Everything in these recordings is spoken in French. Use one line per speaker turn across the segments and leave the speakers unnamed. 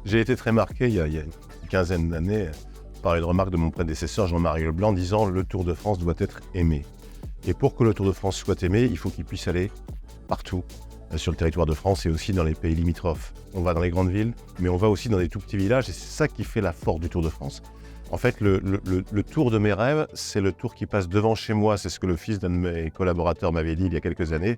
J'ai été très marqué il y a une quinzaine d'années par une remarque de mon prédécesseur Jean-Marie Leblanc disant « Le Tour de France doit être aimé ». Et pour que le Tour de France soit aimé, il faut qu'il puisse aller partout sur le territoire de France et aussi dans les pays limitrophes. On va dans les grandes villes, mais on va aussi dans des tout petits villages et c'est ça qui fait la force du Tour de France. En fait, le tour de mes rêves, c'est le tour qui passe devant chez moi. C'est ce que le fils d'un de mes collaborateurs m'avait dit il y a quelques années.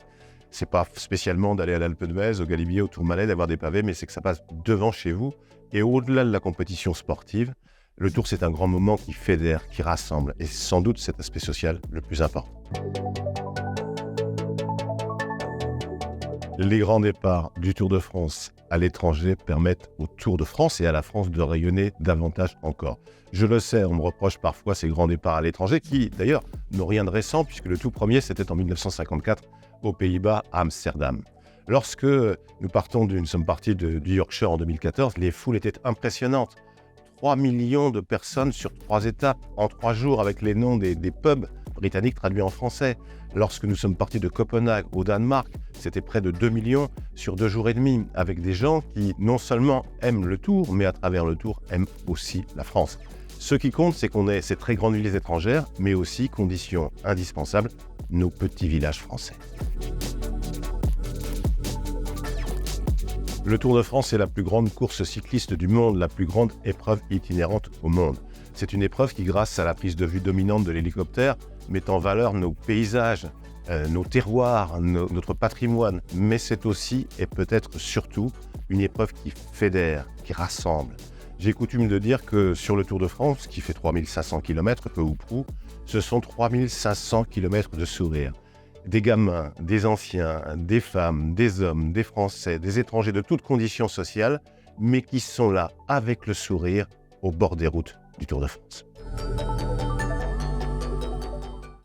C'est pas spécialement d'aller à l'Alpe d'Huez, au Galibier, au Tourmalet, d'avoir des pavés, mais c'est que ça passe devant chez vous. Et au-delà de la compétition sportive, le tour, c'est un grand moment qui fédère, qui rassemble. Et c'est sans doute cet aspect social le plus important. Les grands départs du Tour de France à l'étranger permettent au Tour de France et à la France de rayonner davantage encore. Je le sais, on me reproche parfois ces grands départs à l'étranger qui, d'ailleurs, n'ont rien de récent puisque le tout premier, c'était en 1954 aux Pays-Bas, à Amsterdam. Lorsque nous sommes partis du Yorkshire en 2014, les foules étaient impressionnantes. 3 millions de personnes sur 3 étapes en 3 jours avec les noms des pubs britanniques traduits en français. Lorsque nous sommes partis de Copenhague au Danemark, c'était près de 2 millions sur 2 jours et demi avec des gens qui non seulement aiment le Tour, mais à travers le Tour aiment aussi la France. Ce qui compte, c'est qu'on ait ces très grandes villes étrangères, mais aussi, condition indispensable, nos petits villages français. Le Tour de France est la plus grande course cycliste du monde, la plus grande épreuve itinérante au monde. C'est une épreuve qui, grâce à la prise de vue dominante de l'hélicoptère, met en valeur nos paysages, nos terroirs, notre patrimoine. Mais c'est aussi, et peut-être surtout, une épreuve qui fédère, qui rassemble. J'ai coutume de dire que sur le Tour de France, qui fait 3500 km, peu ou prou, ce sont 3500 km de sourires. Des gamins, des anciens, des femmes, des hommes, des Français, des étrangers de toutes conditions sociales, mais qui sont là avec le sourire au bord des routes du Tour de France.